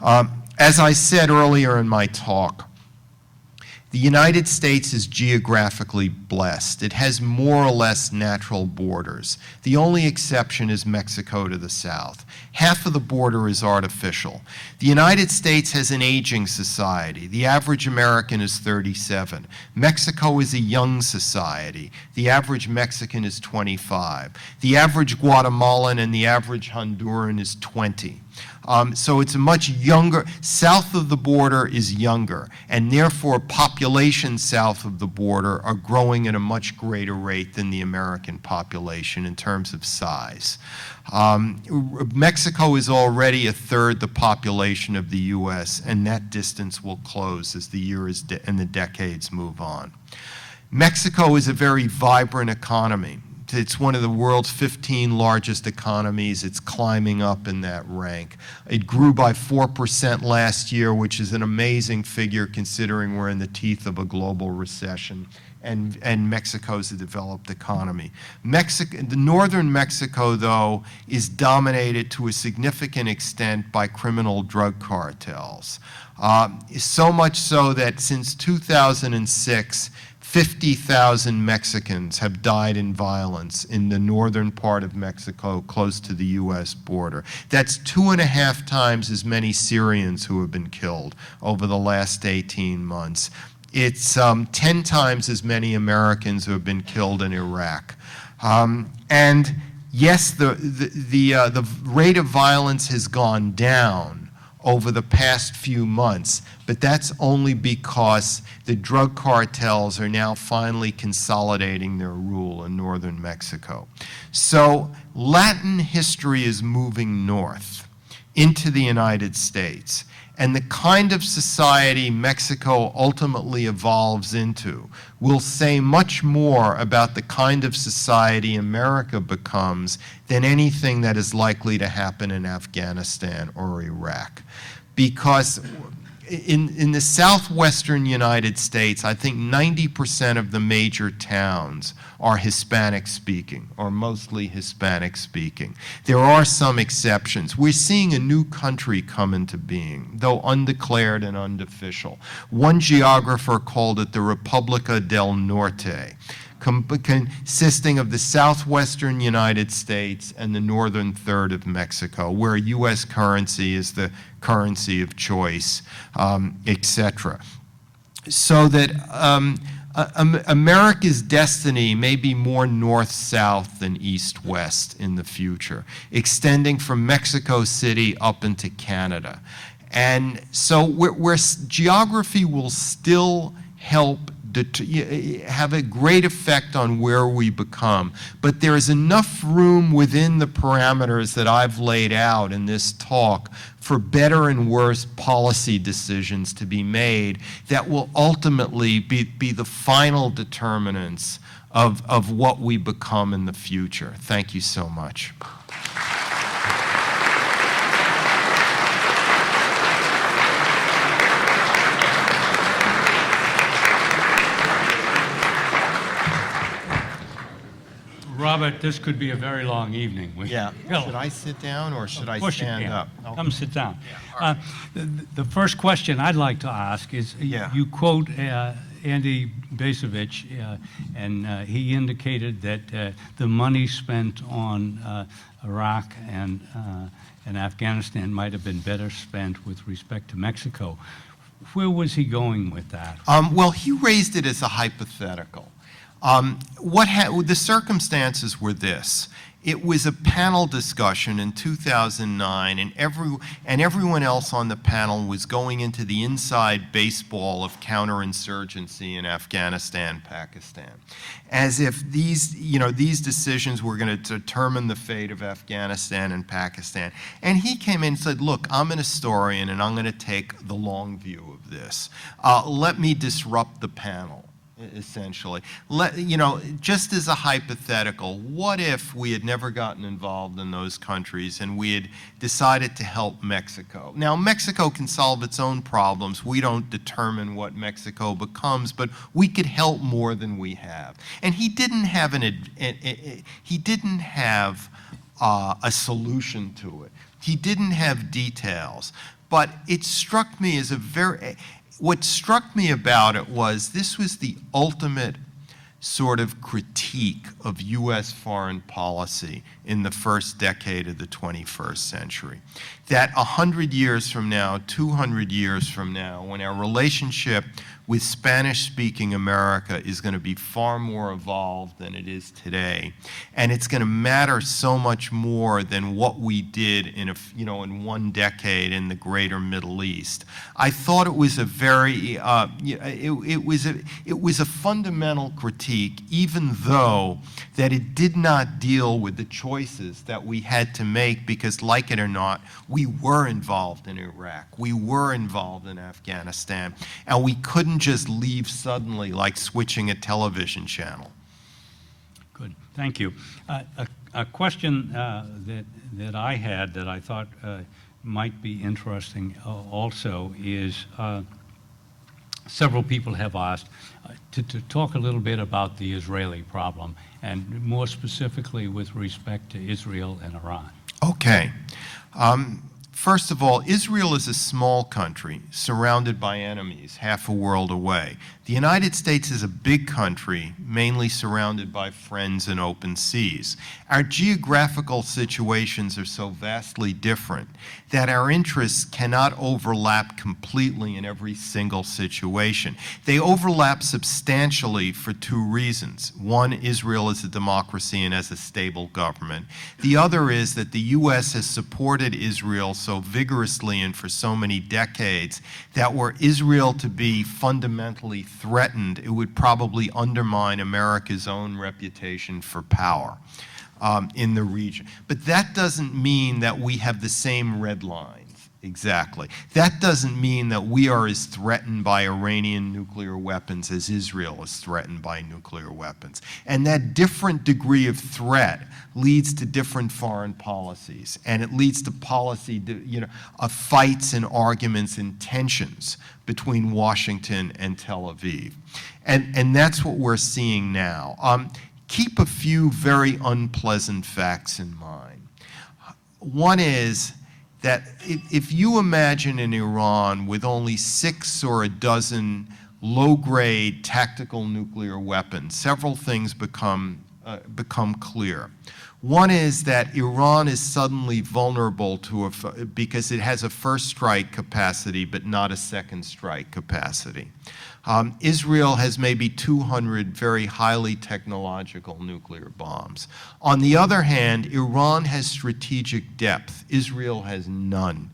As I said earlier in my talk, the United States is geographically blessed. It has more or less natural borders. The only exception is Mexico to the south. Half of the border is artificial. The United States has an aging society. The average American is 37. Mexico is a young society. The average Mexican is 25. The average Guatemalan and the average Honduran is 20. So it's a much younger, south of the border is younger, and therefore populations south of the border are growing at a much greater rate than the American population in terms of size. Mexico is already a third the population of the U.S., and that distance will close as the years and the decades move on. Mexico is a very vibrant economy. It's one of the world's 15 largest economies. It's climbing up in that rank. It grew by 4% last year, which is an amazing figure considering we're in the teeth of a global recession. And Mexico's a developed economy. The northern Mexico, though, is dominated to a significant extent by criminal drug cartels. So much so that since 2006, 50,000 Mexicans have died in violence in the northern part of Mexico, close to the U.S. border. That's 2.5 times as many Syrians who have been killed over the last 18 months. It's 10 times as many Americans who have been killed in Iraq. And yes, the rate of violence has gone down over the past few months, but that's only because the drug cartels are now finally consolidating their rule in northern Mexico. So Latin history is moving north into the United States, and the kind of society Mexico ultimately evolves into will say much more about the kind of society America becomes than anything that is likely to happen in Afghanistan or Iraq. Because in the southwestern United States, I think 90% of the major towns are Hispanic speaking, or mostly Hispanic speaking. There are some exceptions. We're seeing a new country come into being, though undeclared and unofficial. One geographer called it the República del Norte, consisting of the southwestern United States and the northern third of Mexico, where U.S. currency is the currency of choice, etc. So that America's destiny may be more north-south than east-west in the future, extending from Mexico City up into Canada. And so where geography will still help have a great effect on where we become. But there is enough room within the parameters that I've laid out in this talk for better and worse policy decisions to be made that will ultimately be the final determinants of what we become in the future. Thank you so much. Robert, this could be a very long evening. Yeah. Should I sit down or should I stand up? Okay. Come sit down. The first question I'd like to ask is, you quote Andy Basovich, and he indicated that the money spent on Iraq and Afghanistan might have been better spent with respect to Mexico. Where was he going with that? Well, he raised it as a hypothetical. The circumstances were this. It was a panel discussion in 2009, and everyone else on the panel was going into the inside baseball of counterinsurgency in Afghanistan, Pakistan, as if these decisions were going to determine the fate of Afghanistan and Pakistan. And he came in and said, look, I'm an historian, and I'm going to take the long view of this. Let me disrupt the panel. Essentially, just as a hypothetical, what if we had never gotten involved in those countries and we had decided to help Mexico? Now, Mexico can solve its own problems. We don't determine what Mexico becomes, but we could help more than we have. And he didn't have a solution to it. He didn't have details, but it struck me as what struck me about it was this was the ultimate sort of critique of U.S. foreign policy in the first decade of the 21st century. That 100 years from now, 200 years from now, when our relationship with Spanish-speaking America is going to be far more evolved than it is today, and it's going to matter so much more than what we did in one decade in the greater Middle East. I thought it was a very it was a fundamental critique, even though that it did not deal with the choices that we had to make, because, like it or not, we were involved in Iraq, we were involved in Afghanistan, and we couldn't just leave suddenly like switching a television channel. Good, thank you. A question that I had that I thought might be interesting also is several people have asked to talk a little bit about the Israeli problem, and more specifically with respect to Israel and Iran. Okay. First of all, Israel is a small country surrounded by enemies half a world away. The United States is a big country, mainly surrounded by friends and open seas. Our geographical situations are so vastly different that our interests cannot overlap completely in every single situation. They overlap substantially for two reasons. One, Israel is a democracy and has a stable government. The other is that the U.S. has supported Israel so vigorously and for so many decades that were Israel to be fundamentally threatened, it would probably undermine America's own reputation for power in the region. But that doesn't mean that we have the same red lines. Exactly. That doesn't mean that we are as threatened by Iranian nuclear weapons as Israel is threatened by nuclear weapons. And that different degree of threat leads to different foreign policies. And it leads to policy, of fights and arguments and tensions between Washington and Tel Aviv. And that's what we're seeing now. Keep a few very unpleasant facts in mind. One is that if you imagine an Iran with only 6 or a dozen low-grade tactical nuclear weapons, several things become clear. One is that Iran is suddenly vulnerable to because it has a first strike capacity but not a second strike capacity. Israel has maybe 200 very highly technological nuclear bombs. On the other hand, Iran has strategic depth. Israel has none.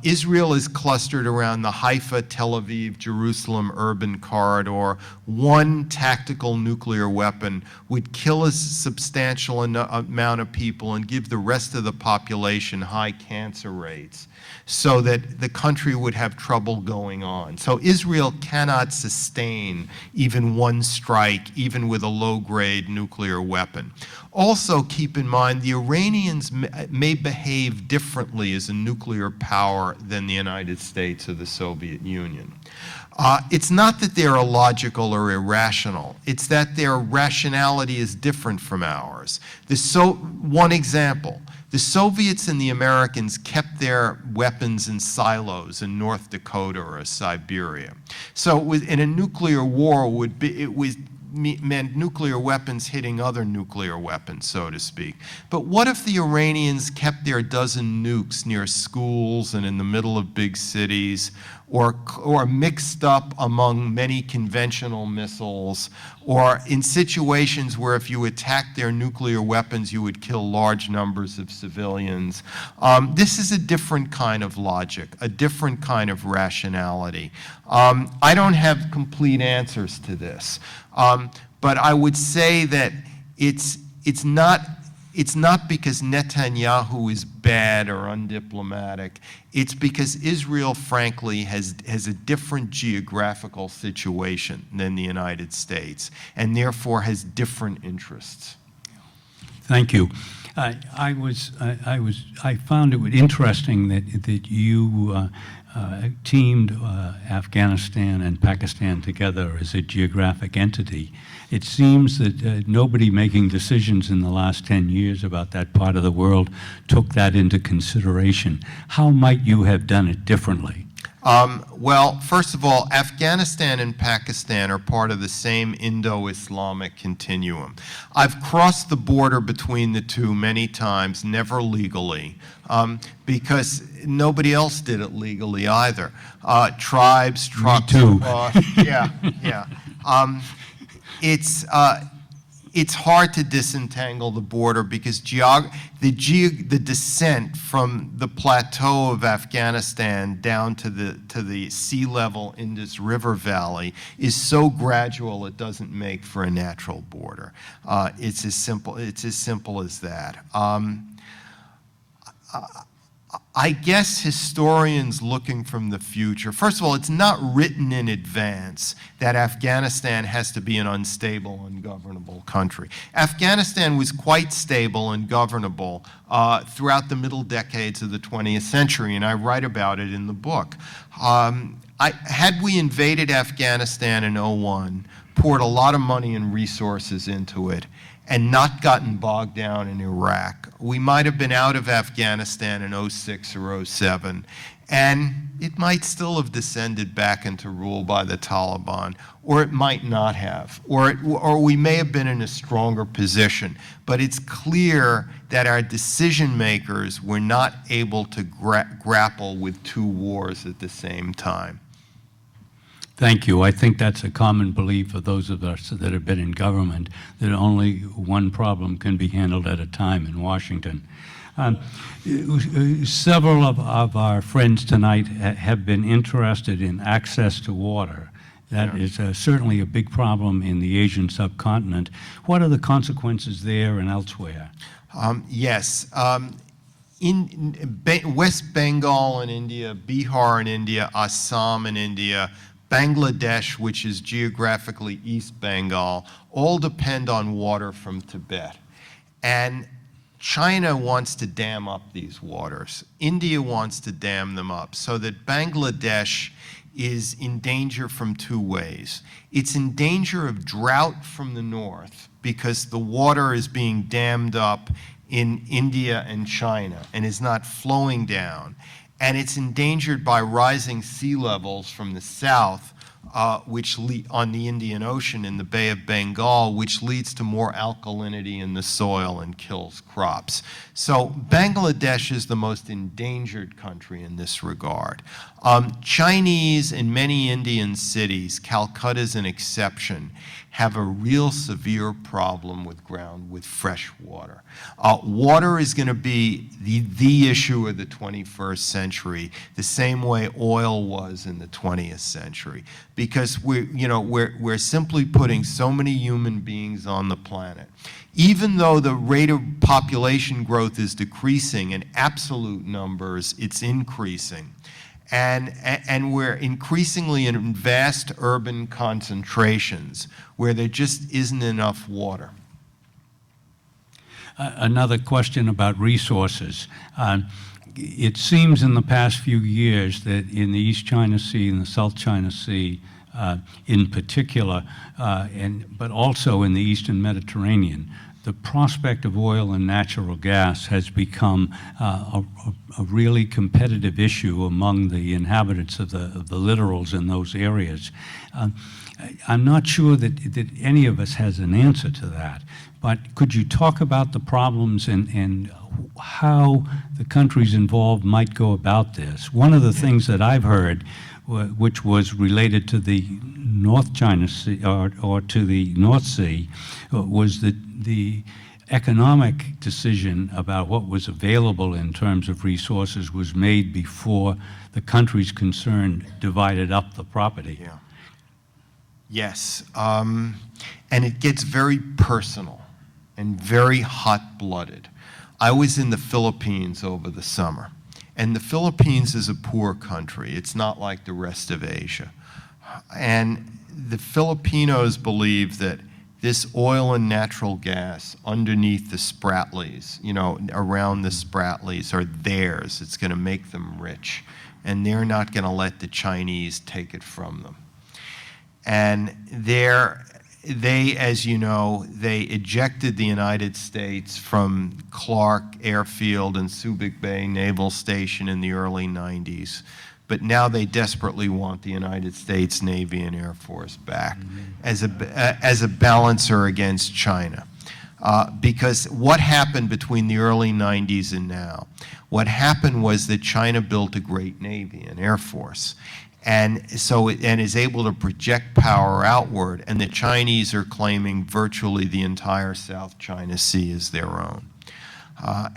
Israel is clustered around the Haifa, Tel Aviv, Jerusalem urban corridor. One tactical nuclear weapon would kill a substantial amount of people and give the rest of the population high cancer rates, so that the country would have trouble going on. So Israel cannot sustain even one strike, even with a low-grade nuclear weapon. Also keep in mind, the Iranians may behave differently as a nuclear power than the United States or the Soviet Union. It's not that they're illogical or irrational. It's that their rationality is different from ours. One example, the Soviets and the Americans kept their weapons in silos in North Dakota or Siberia. So in a nuclear war, it was meant nuclear weapons hitting other nuclear weapons, so to speak. But what if the Iranians kept their dozen nukes near schools and in the middle of big cities, or mixed up among many conventional missiles, or in situations where if you attacked their nuclear weapons, you would kill large numbers of civilians? This is a different kind of logic, a different kind of rationality. I don't have complete answers to this, but I would say that it's not because Netanyahu is bad or undiplomatic. It's because Israel, frankly, has a different geographical situation than the United States, and therefore has different interests. Thank you. I found it interesting that you teamed Afghanistan and Pakistan together as a geographic entity. It seems that nobody making decisions in the last 10 years about that part of the world took that into consideration. How might you have done it differently? Well, first of all, Afghanistan and Pakistan are part of the same Indo-Islamic continuum. I've crossed the border between the two many times, never legally, because nobody else did it legally either. Tribes, trucks. Me too. Yeah. It's hard to disentangle the border because the descent from the plateau of Afghanistan down to the sea level Indus River Valley is so gradual it doesn't make for a natural border. It's as simple as that. I guess historians looking from the future, first of all, it's not written in advance that Afghanistan has to be an unstable, ungovernable country. Afghanistan was quite stable and governable throughout the middle decades of the 20th century, and I write about it in the book. Had we invaded Afghanistan in 2001, poured a lot of money and resources into it, and not gotten bogged down in Iraq, we might have been out of Afghanistan in 2006 or 2007, and it might still have descended back into rule by the Taliban, or it might not have, or we may have been in a stronger position. But it's clear that our decision makers were not able to grapple with two wars at the same time. Thank you. I think that's a common belief of those of us that have been in government, that only one problem can be handled at a time in Washington. Several of our friends tonight have been interested in access to water. That is certainly a big problem in the Asian subcontinent. What are the consequences there and elsewhere? Yes. In West Bengal in India, Bihar in India, Assam in India, Bangladesh, which is geographically East Bengal, all depend on water from Tibet. And China wants to dam up these waters. India wants to dam them up, so that Bangladesh is in danger from two ways. It's in danger of drought from the north because the water is being dammed up in India and China and is not flowing down. And it's endangered by rising sea levels from the south, which on the Indian Ocean in the Bay of Bengal, which leads to more alkalinity in the soil and kills crops. So Bangladesh is the most endangered country in this regard. Chinese and many Indian cities, Calcutta's an exception, have a real severe problem with fresh water. Water is going to be the issue of the 21st century, the same way oil was in the 20th century, because we're simply putting so many human beings on the planet. Even though the rate of population growth is decreasing, in absolute numbers, it's increasing. And we're increasingly in vast urban concentrations where there just isn't enough water. Another question about resources. It seems in the past few years that in the East China Sea and the South China Sea in particular, but also in the Eastern Mediterranean, the prospect of oil and natural gas has become a really competitive issue among the inhabitants of the littorals in those areas. I'm not sure that any of us has an answer to that, but could you talk about the problems and how the countries involved might go about this? One of the things that I've heard, which was related to the North China Sea or to the North Sea, was that the economic decision about what was available in terms of resources was made before the countries concerned divided up the property. Yeah. Yes, and it gets very personal and very hot-blooded. I was in the Philippines over the summer, and the Philippines is a poor country. It's not like the rest of Asia. And the Filipinos believe that this oil and natural gas underneath the Spratlys, around the Spratlys, are theirs. It's going to make them rich, and they're not going to let the Chinese take it from them. And they, as you know, they ejected the United States from Clark Airfield and Subic Bay Naval Station in the early 90s. But now they desperately want the United States Navy and Air Force back as a balancer against China. Because what happened between the early 90s and now? What happened was that China built a great Navy and Air Force. And so and is able to project power outward, and the Chinese are claiming virtually the entire South China Sea as their own.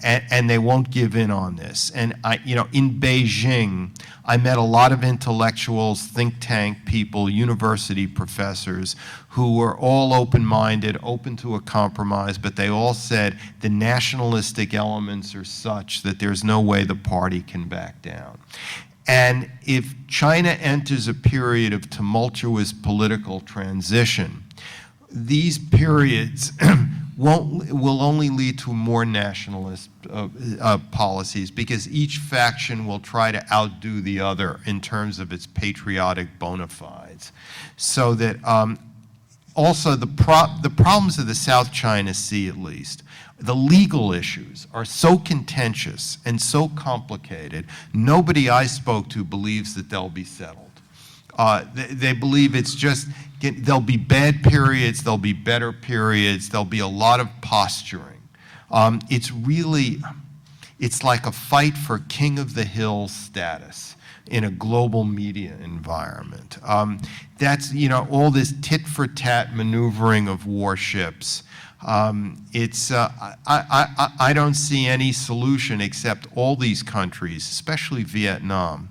And they won't give in on this. And in Beijing, I met a lot of intellectuals, think tank people, university professors who were all open-minded, open to a compromise, but they all said the nationalistic elements are such that there's no way the party can back down. And if China enters a period of tumultuous political transition, these periods will only lead to more nationalist policies, because each faction will try to outdo the other in terms of its patriotic bona fides. So that also the problems of the South China Sea, at least, the legal issues are so contentious and so complicated, nobody I spoke to believes that they'll be settled. They believe it's just, there'll be bad periods, there'll be better periods, there'll be a lot of posturing. It's like a fight for king of the hill status in a global media environment. That's, all this tit for tat maneuvering of warships. I don't see any solution except all these countries, especially Vietnam,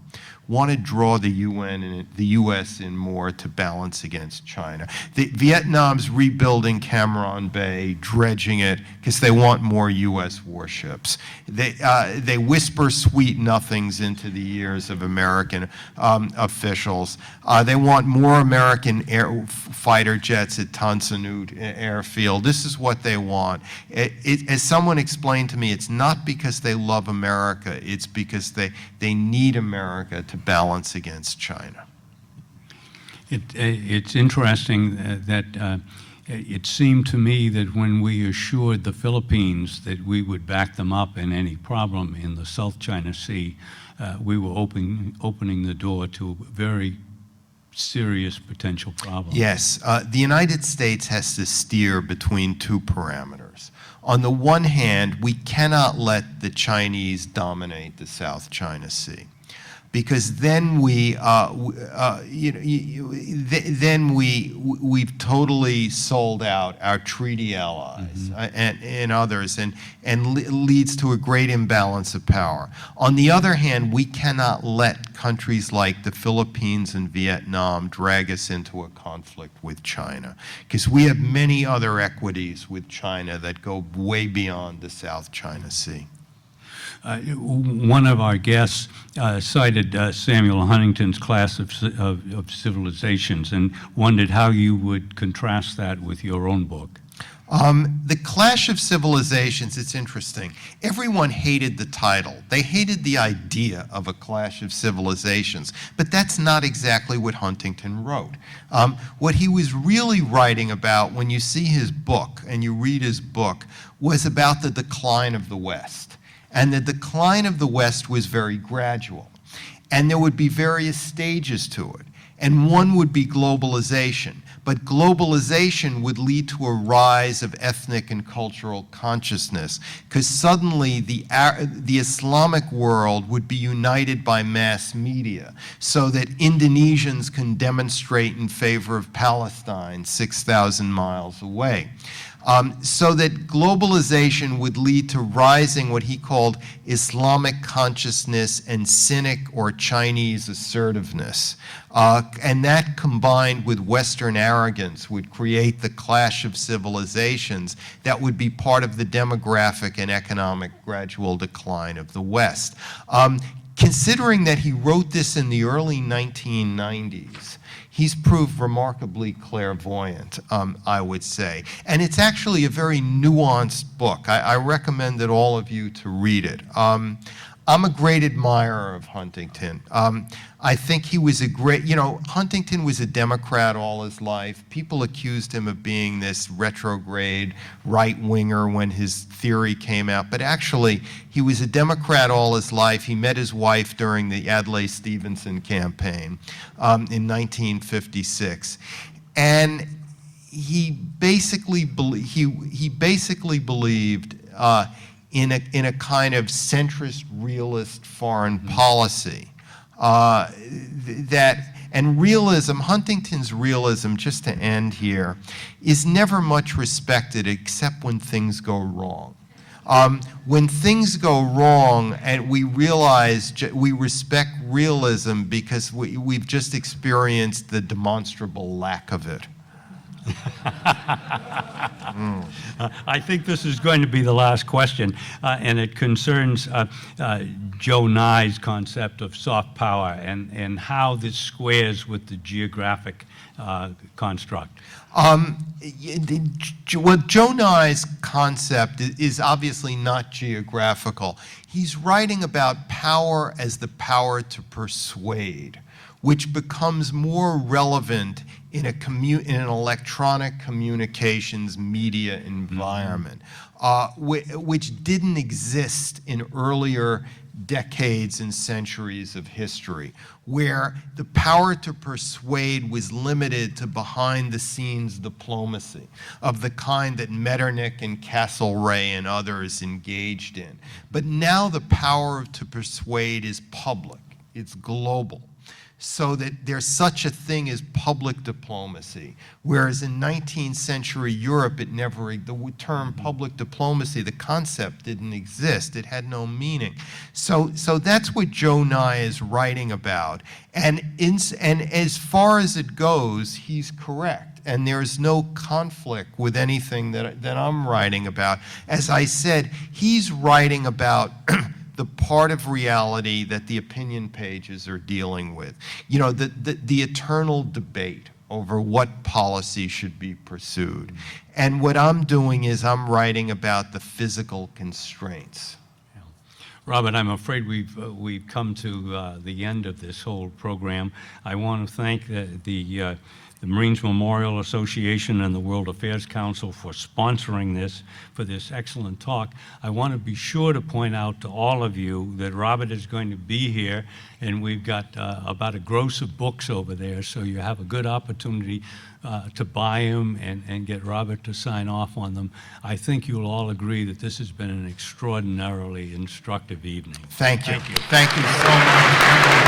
want to draw the UN and the US in more to balance against China. Vietnam's rebuilding Cam Bay, dredging it, because they want more US warships. They whisper sweet nothings into the ears of American officials. They want more American fighter jets at Tan Son Nhut Airfield. This is what they want. As someone explained to me, it's not because they love America, it's because they need America to balance against China. It's interesting that it seemed to me that when we assured the Philippines that we would back them up in any problem in the South China Sea, we were opening the door to very serious potential problems. Yes, the United States has to steer between two parameters. On the one hand, we cannot let the Chinese dominate the South China Sea, because then we've totally sold out our treaty allies and others, and leads to a great imbalance of power. On the other hand, we cannot let countries like the Philippines and Vietnam drag us into a conflict with China, because we have many other equities with China that go way beyond the South China Sea. One of our guests cited Samuel Huntington's Class of Civilizations and wondered how you would contrast that with your own book. The Clash of Civilizations, it's interesting. Everyone hated the title. They hated the idea of a clash of civilizations, but that's not exactly what Huntington wrote. What he was really writing about, when you see his book and you read his book, was about the decline of the West. And the decline of the West was very gradual. And there would be various stages to it. And one would be globalization. But globalization would lead to a rise of ethnic and cultural consciousness, because suddenly the Islamic world would be united by mass media, so that Indonesians can demonstrate in favor of Palestine 6,000 miles away. So that globalization would lead to rising what he called Islamic consciousness and Cynic or Chinese assertiveness. And that combined with Western arrogance would create the clash of civilizations that would be part of the demographic and economic gradual decline of the West. Considering that he wrote this in the early 1990s, he's proved remarkably clairvoyant, I would say. And it's actually a very nuanced book. I recommend that all of you to read it. I'm a great admirer of Huntington. I think he was a great, Huntington was a Democrat all his life. People accused him of being this retrograde right-winger when his theory came out, but actually he was a Democrat all his life. He met his wife during the Adlai Stevenson campaign in 1956. And he basically believed in a kind of centrist realist foreign policy. And realism, Huntington's realism, just to end here, is never much respected except when things go wrong. When things go wrong and we realize, we respect realism because we've just experienced the demonstrable lack of it. I think this is going to be the last question, and it concerns Joe Nye's concept of soft power and how this squares with the geographic construct. Well, Joe Nye's concept is obviously not geographical. He's writing about power as the power to persuade, which becomes more relevant in an electronic communications media environment, which didn't exist in earlier decades and centuries of history, where the power to persuade was limited to behind-the-scenes diplomacy of the kind that Metternich and Castlereagh and others engaged in. But now the power to persuade is public, it's global. So that there's such a thing as public diplomacy, whereas in 19th century Europe, the term public diplomacy, the concept didn't exist. It had no meaning. So that's what Joe Nye is writing about. And as far as it goes, he's correct. And there's no conflict with anything that I'm writing about. As I said, he's writing about the part of reality that the opinion pages are dealing with. The eternal debate over what policy should be pursued. And what I'm doing is I'm writing about the physical constraints. Robert, I'm afraid we've come to the end of this whole program. I want to thank the Marines Memorial Association and the World Affairs Council for sponsoring this, for this excellent talk. I want to be sure to point out to all of you that Robert is going to be here, and we've got about a gross of books over there, so you have a good opportunity to buy them and get Robert to sign off on them. I think you'll all agree that this has been an extraordinarily instructive evening. Thank you. Thank you so much.